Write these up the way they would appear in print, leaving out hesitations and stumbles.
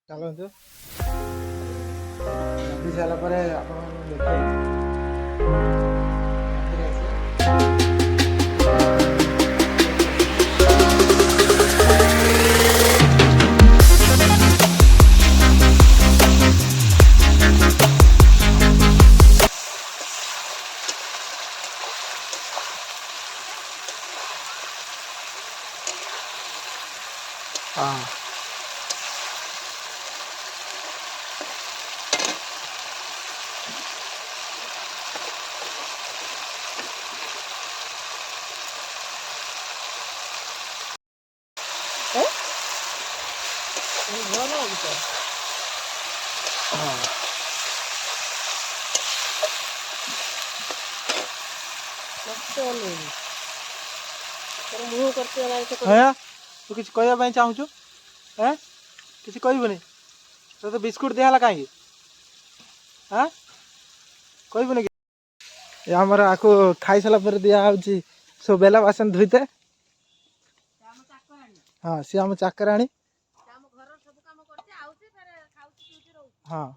चलतु गाधी सारापर आप देखे हाँ हाँ तू किसी कहवाई चाहूँ हाँ किसी कहबुनि तो बिस्कुट दिहला कहीं हाँ कहबुनि कि आमर आपको खाई सारा पर दिया सब बेला बासन धुईते हाँ सी आम चाकराणी हाँ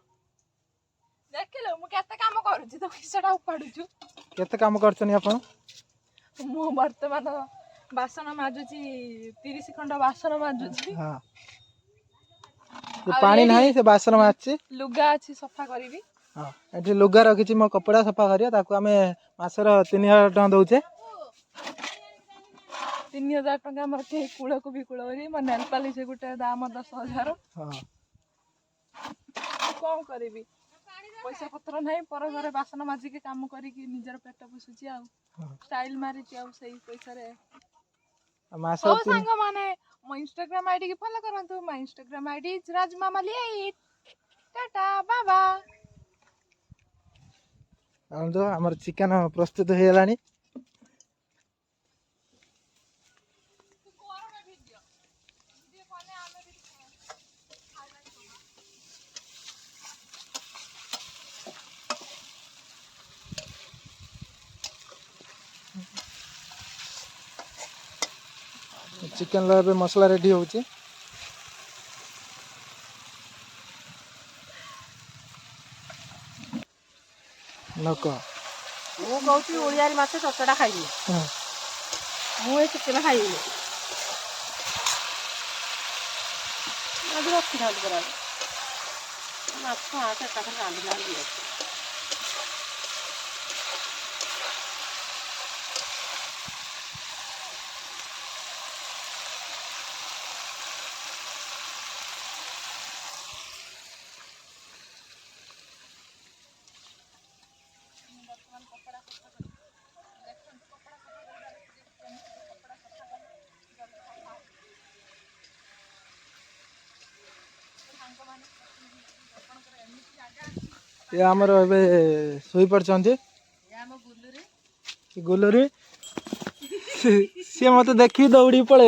देखिलो मु केते काम करूची तो किसटा उपाडुछु केते काम करछनी आपण मु वर्तमान बासन माजुची 30 खंड बासन माजुची हाँ पानी नहीं से बासन मारछि लुगा अछि सफा करबी हाँ एठी लुगा रखिछि मो कपड़ा सफा करिया ताको आमे मासर 3000 टका दउछे 3000 टका हमर के कुळ को भी कुळवरी म नेल पालिश गुटे दाम 10000 हाँ कोन करबी पैसा पत्र नहीं पर घरे बासन माजी के काम करी कि निजर पेट पोसुची आ स्टाइल मारिची आ सही पैसा रे मास ओ संग माने मो इंस्टाग्राम आईडी के फॉलो करंतु माय इंस्टाग्राम आईडी इज राजमामाली टाटा बाबा तो हमर चिकन प्रस्तुत हो गेलानी चिकन रो मसला रेडी होची नक मु कहूँ ओडियारी माछ चचड़ा खाइबी मुझे चिकेन खाइबी आज रखी था माछ आठ एका रांधिला ये आमर ए शोई पड़छन्ती गुलरी सी मत देखी दौड़ी पड़े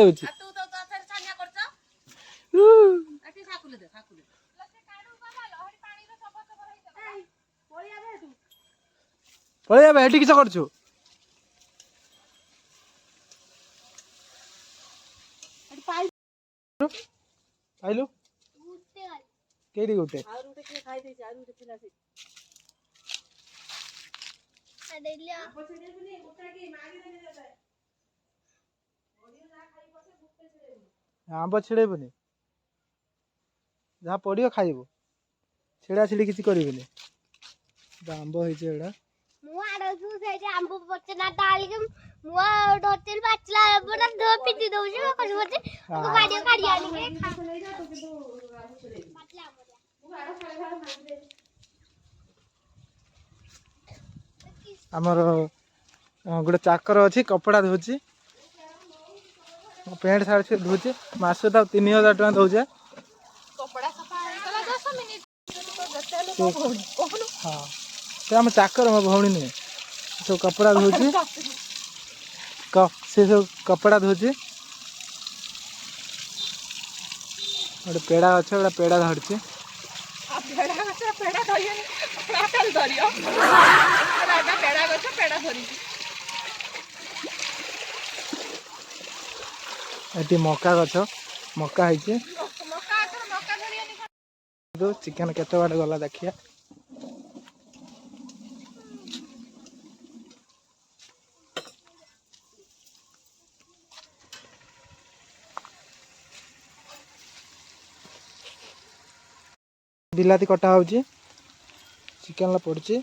पड़े हेटी किस करछु आइलु केडी गुटे आंब छिड़ेबुनि जहाँ पड़ो खाइबु छिड़ा छिड़ी किसी करिबुनि आंब होइछे एडा आंब पचना डाल के मुआ डोतेल बाचला बना दो पिटी दो जे कल होते को गाड़ी गाड़ी आनी के आमर गोटे चाकर अच्छी कपड़ा धोची पैंट सार्ट से धोचे मास 3000 टका दौचे हाँ से आम चाकर मो भौणी नुहे सब कपड़ा धोची से सब कपड़ा धोची गोटे पेड़ा अच्छे गोटे पेड़ा धरची एटी मका गछ मका है तो चिकन केते बाटे गला देखिया। बिलाती कटा होची चिकन ला पड़ची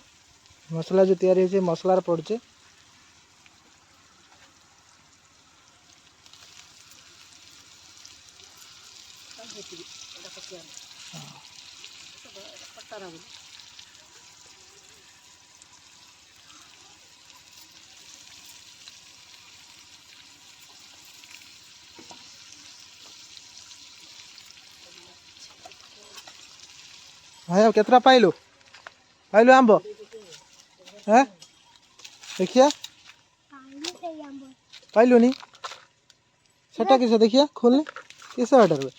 मसला जो तैयारी होची मसला रे पड़ची। हाँ केतरा पाइलु पाइलु आंब हैं देखिया पाइलु नी सेटा किसे देखिया खोलने किसे ऑर्डर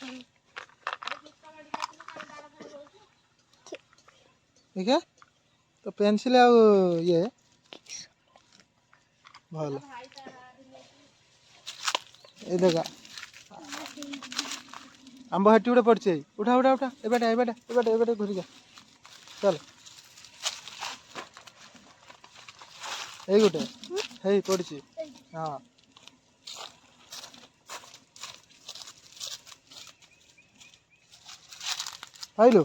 देखिया तो पेंसिल आ ये भल ये देखा आंब हटी गोटे पड़े उठा उठा उठा एबाटे एबाटे एबाटे एबाटे घुरी जा चल ये गोटे हे पड़ी हाँ पाइलु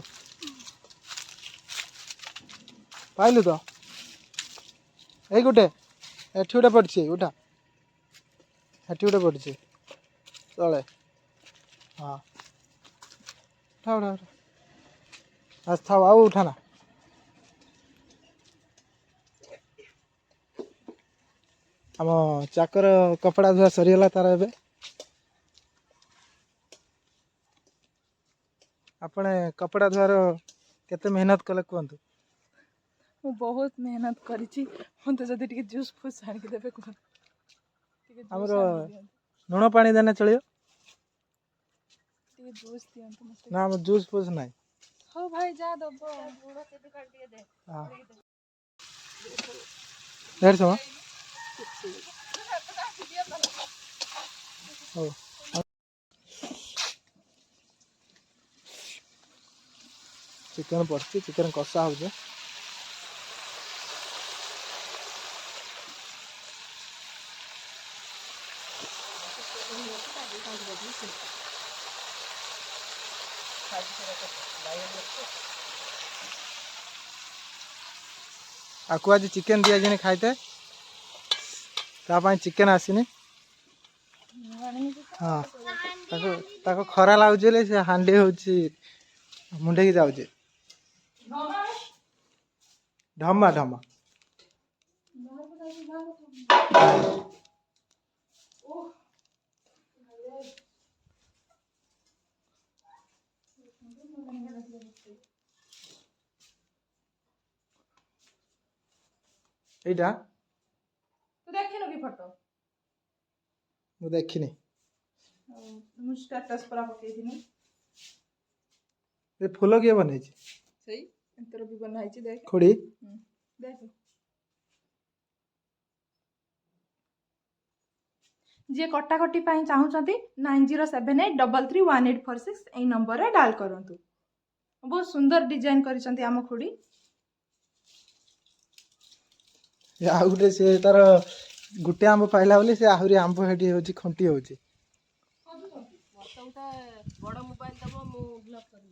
पाइलु तो ये गोटे एठी गोटे पड़ी उठा एठी गोटे पड़ी चले हाँ उठा उठा उठा आज था आओ उठाना आम चाकर कपड़ा धुआ सरीगला तार एबे आपने कपड़ा धुआर केते मेहनत कले कहतु मु बहुत मेहनत करिछि मते जदी टिके जूस फूस आनि के देबे कोन टिके हमर लुण पानी देना चलियो टिके जूस दियंतु मते ना हम जूस फूस नहीं हो भाई जा दबो हाँ देर समा हो चिकन पड़ती चिकन कषा हो जाए आपको आज चिकन दिया जाए खाइते चिकन आसनी हाँ ताको खरा लगुचे से हांडी हूँ मुंडे की जाऊे ढमा ढमा एटा तू देखिनो की फोटो मु देखिनी मु स्टेटस पर पकई दिनी ए फूल किए बनै सही अंतर भी बनाई छी देख खोड़ी देख जे कटाकटी पाई चाहूचंती 9078331846 ए नंबर रे डायल करंतु बहुत सुंदर डिजाइन करिसंती आम खुडी आ गुटे से तार गुटे आंब पाइला बोली से आहुरी आंब हेटी होची खंटी होची बड़ मोबाइल दबो मु ब्लॉक करी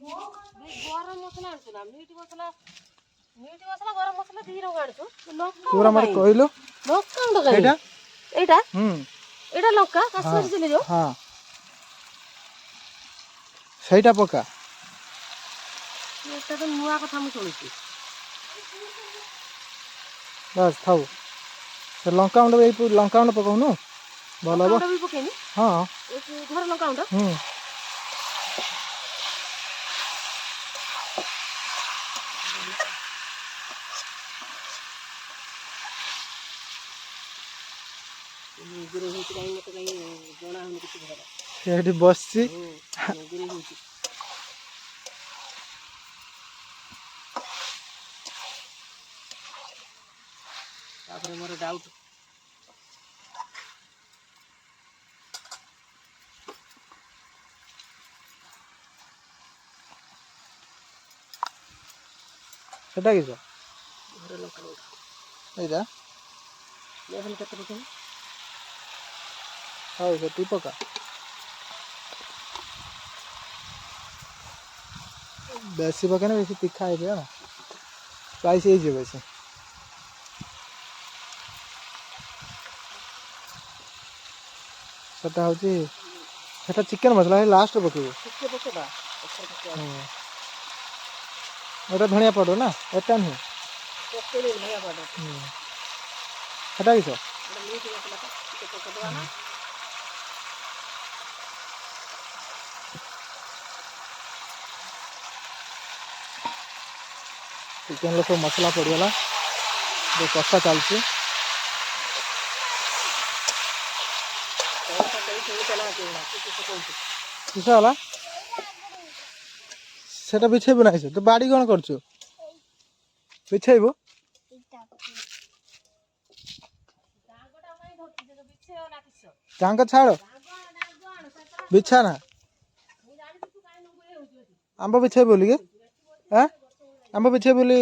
गरम मसला आनछु ना मीट मसला गरम मसला दी रो आनछु पूरा मार कहलो लंका उंड गई एटा एटा एटा लंका काश्मीर चिली जो हां सेटा पका एटा तो नुआ कथा मु सुनिछि बस थाउ से लंका उंड ए लंका उंड पकाउनु भलो हो भी पकेनी हां एक घर लंका उंड गुरे होती कहीं मत कहीं जोना हम किछ घर सेठी बसची गुरे होती तापर मोर डाउट ସେଟା କିସ ଘରେ ଲଙ୍କା ଗୁଣ୍ଡ ଏଇଟା ଲେବଲ କେତେ ପକେଇବି ହଉ ସେଠି ପକା ବେଶୀ ପକେଇଲେ ବେଶୀ ତୀଖା ହେଇଯିବ ନା ସ୍ପାଇସି ହେଇଯିବ ବେଶୀ ସେଟା ହେଉଛି ସେଟା ଚିକେନ ମସଲା ଲାଷ୍ଟରେ ପକେଇବ ଟିକେ ପକେଇବା ଏଟା ଧଣିଆ ପାଉଡର ନା ଏଟା ନୁହେଁ ପକେଇଦେବି ଧଣିଆ ପାଉଡର ସେଟା କିସ ମିଟ୍ ମସଲା ଟିକେ ପକେଇଦେବା ନା ଚିକେନ୍ର ସବୁ ମସଲା ପଡ଼ିଗଲା କଷା ଚାଲିଛି କିସ ହେଲା ସେଟା ବିଛେଇବୁ ନାହିଁ ତୁ ବାଡ଼ି କ'ଣ କରୁଛୁ ବିଛେଇବୁ ତାଙ୍କ ଛାଡ଼ ବିଛା ନା ଆମ୍ବ ବିଛେଇ ବୋଲି କି ଆମ୍ବ ବିଛେଇ ବୋଲି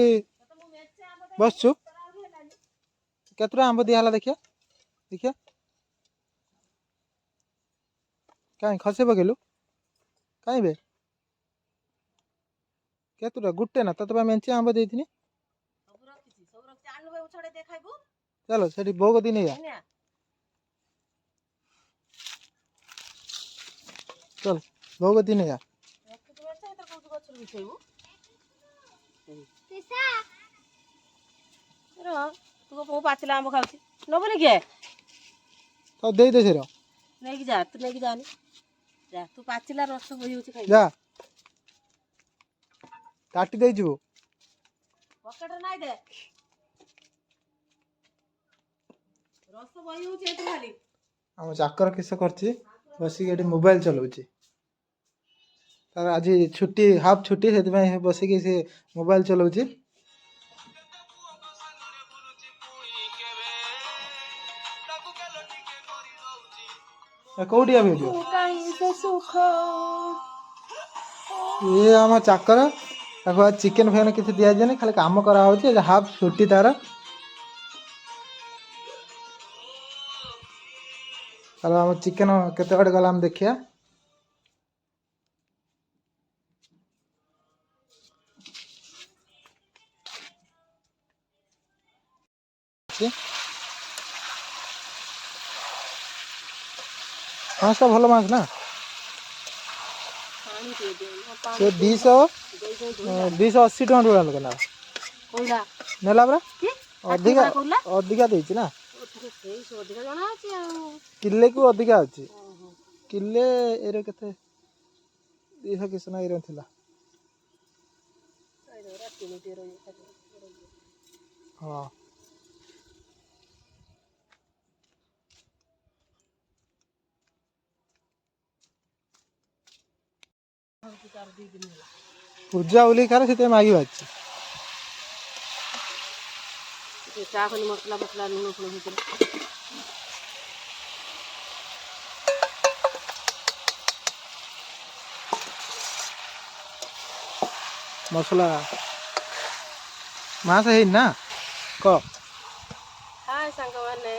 ବସଛୁ କେତେଟା ଆମ୍ବ ଦିଆହେଲା ଦେଖିଆ ଦେଖିଆ କାହିଁ ଖସେଇ ପକେଇଲୁ କାହିଁ ବେ କେତେଟା ଗୋଟେ ନା ତତେ ମେଞ୍ଚେ ଆମ୍ବ ଦେଇଥିନି ଚାଲ ସେଠି ବୋଉ କତି ନେଇଆ ଚଲ ବୋଉ କତି ନେଇଆ ତୁ ମୁଁ ପାଚିଲା ଆମ୍ବ ଖାଉଛି ନବୁନି କିଏ ତ ଦେଇଦେ ସେର ନେଇକି ଯା ତୁ ନେଇକି ଯାନି ଯା ତୁ ପାଚିଲା ରସ ବହି ହଉଛି ଖାଇ ଯା କାଟି ଦେଇଯିବୁ ପକେଟରେ ନାଇଁ ଦେ ରସ ବହି ହଉଛି ଏଠି ଖାଲି ଆମ ଚାକର କିସ କରିଛି ବସିକି ଏଠି ମୋବାଇଲ ଚଲାଉଛି ତାର ଆଜି ଛୁଟି ହାଫ୍ ଛୁଟି ସେଥିପାଇଁ ବସିକି ସେ ମୋବାଇଲ ଚଲାଉଛି କୋଉଠି ଭିଡ଼ିଓ ଇଏ ଆମ ଚାକର ତାକୁ ଆଉ ଚିକେନ ଫିକେନ କିଛି ଦିଆଯାଏନି ଖାଲି କାମ କରାହେଉଛି ହାଫ୍ ଛୁଟି ତାର ତାହେଲେ ଆମ ଚିକେନ କେତେ ବାଟ ଗଲା ଆମେ ଦେଖିବା ମାଛଟା ଭଲ ମାଛ ନା ସେ 280 ଟଙ୍କା ଟୋଟାଲ ନେଲା ନେଲା ପରା ଅଧିକା ଦେଇଛି ନା କିଲେକୁ ଅଧିକା ଅଛି କିଲେ ଏରେ କେତେ 200 କିସ ନା ଏରେ ଥିଲା ହଁ ପୂଜା ବୋଲି କାର ସେଥିପାଇଁ ମାଗି ବାଜିଛି ଚା ଖଲି ମସଲା ଫସଲା ଲୁଣ ଫୁଣ ହେଇଥିଲା ମସଲା ମାସ ହେଇନି ନା କ ହାଏ ସାଙ୍ଗମାନେ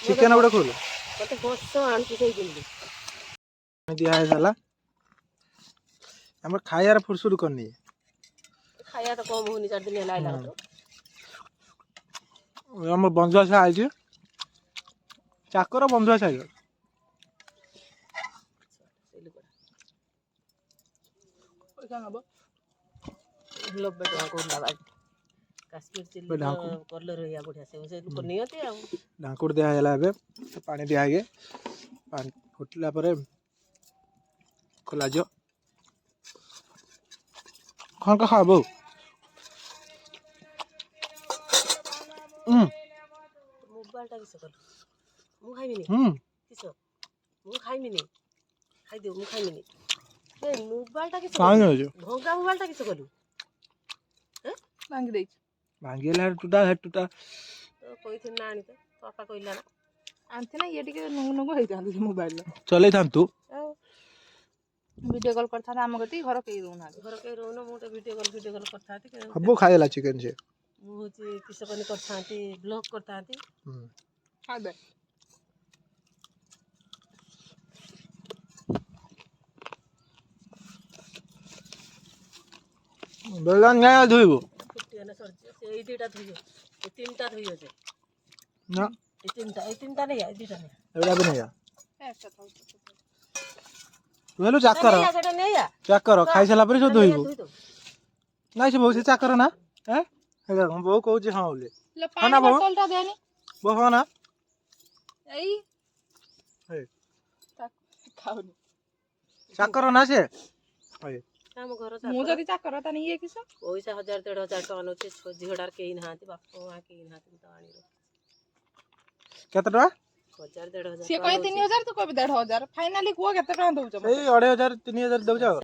ଚିକେନ ଗୋଟେ ଖୋଲ ମତେ ବସ ଆଣୁଛି ସେଇଦିନ ଦିଆ ହେଇଗଲା ଆମର ଖାଇବାର ଫୁର୍ସୁଟ କରିନି ଖାଇବା ତ କମ ହଉନି 4 ଦିନ ହେଲା ଆଇଲା ଆମ ବନ୍ଧୁ ଆସା ଆଇଛି ଚାକର ବନ୍ଧୁ ଆସା ଆଇବ କାଶ୍ମୀର ଚିଲି କଲର ହେଇଆ ବଢିଆ ସେ ଲୋକ ନିଅନ୍ତି ଆଉ ଢାଙ୍କୁଡ଼ ଦିଆ ହେଇଗଲା ଏବେ ପାଣି ଦିଆ ହେଇକି ପାଣି ଫୁଟିଲା ପରେ ଖୋଲାଯିବ କ'ଣ ଖାଅ ବୋଉ ମୋବାଇଲଟା କିସ କଲୁ ମୁଁ ଖାଇବିନି କିସ ମୁଁ ଖାଇମିନି ଖାଇଦେବୁ ମୁଁ ଖାଇମିନି ମୋବାଇଲଟା କିସ ଭଙ୍ଗା ମୋବାଇଲଟା କିସ କଲୁ ଭାଙ୍ଗି ଦେଇଛି ଭାଙ୍ଗିଗଲା ଟୁଟା ତ କହିଥିଲି ନା ଆଣି ତ ବାପା କହିଲା ନା ଆଣିଛି ନା ଇଏ ଟିକେ ନୁଙ୍ଗୁ ନୁଙ୍ଗୁ ହେଇଥାନ୍ତି ସେ ମୋବାଇଲ ଚଲେଇଥାନ୍ତୁ ଆଉ ଭିଡିଓ କଲ୍ କରିଥାନ୍ତି ଆମ କତିକି ଘର କେହି ରହୁନାହାନ୍ତି। ଘର କେହି ରହୁନ ମୁଁ ତ ଭିଡ଼ିଓ କଲ୍ କରିଥାନ୍ତି ସବୁ ଖାଇଦେଲା ଚିକେନ ସେ ମୁଁ ହେଉଛି କିସ କନି କରିଥାନ୍ତି ବ୍ଲଗ୍ କରିଥାନ୍ତି ଖାଇବେ ବେଲାନ ଗାଁ ଧୋଇବୁ ଛୁଟି ହେଲେ ସରିଯିବ ସେ ଏଇ ଦୁଇଟା ଧୋଇ ଏ ତିନିଟା ଧୋଇ ଅଛି ନା ଏଇ ତିନିଟା ନେଇ ଏଇ ଦୁଇଟା ନେଇ ଏଗୁଡ଼ା ବି ନେଇଯା ଏକା ଥାଉ। ତୁ ହେଲୁ ଚାକର ସେଟା ନେଇଆ ଚାକର ଖାଇସାରିଲା ପରେ ସବୁ ଧୋଇବୁ ଧୋଇଦବୁ ନାଇଁ ସେ ବୋଉ ସେ ଚାକର ନା ବୋଉ କହୁଛି ହଁ ବୋଲି ଲେ ହଁ ନା ପାଣି ବୋଉ? ବୋତଲଟା ଦେନି ବୋଉ ହଁ ନା ଏଇ ଏଇ। ଖାଉନି ଚାକର ନା ସେ ଏଇ। ଆମ ଘର ମୁଁ ଯଦି ଚାକର ତାହେଲେ ଇଏ କିସ ପଇସା 1000-1500 ଟଙ୍କା ନେଉଛି ଝିଅଟାର କେହି ନାହାନ୍ତି ବାପ ମା କେହି ନାହାନ୍ତି ମୁଁ ତ ଆଣିବ କେତେ ଟଙ୍କା 1000-1500 ସିଏ କହେ 3000 ତୁ କହିବି 1500 ଫାଇନାଲି କୁହ କେତେ ଟଙ୍କା ଦଉଛ ମତେ? ସେଇ 2500 3000 ଦଉଛ ଆଉ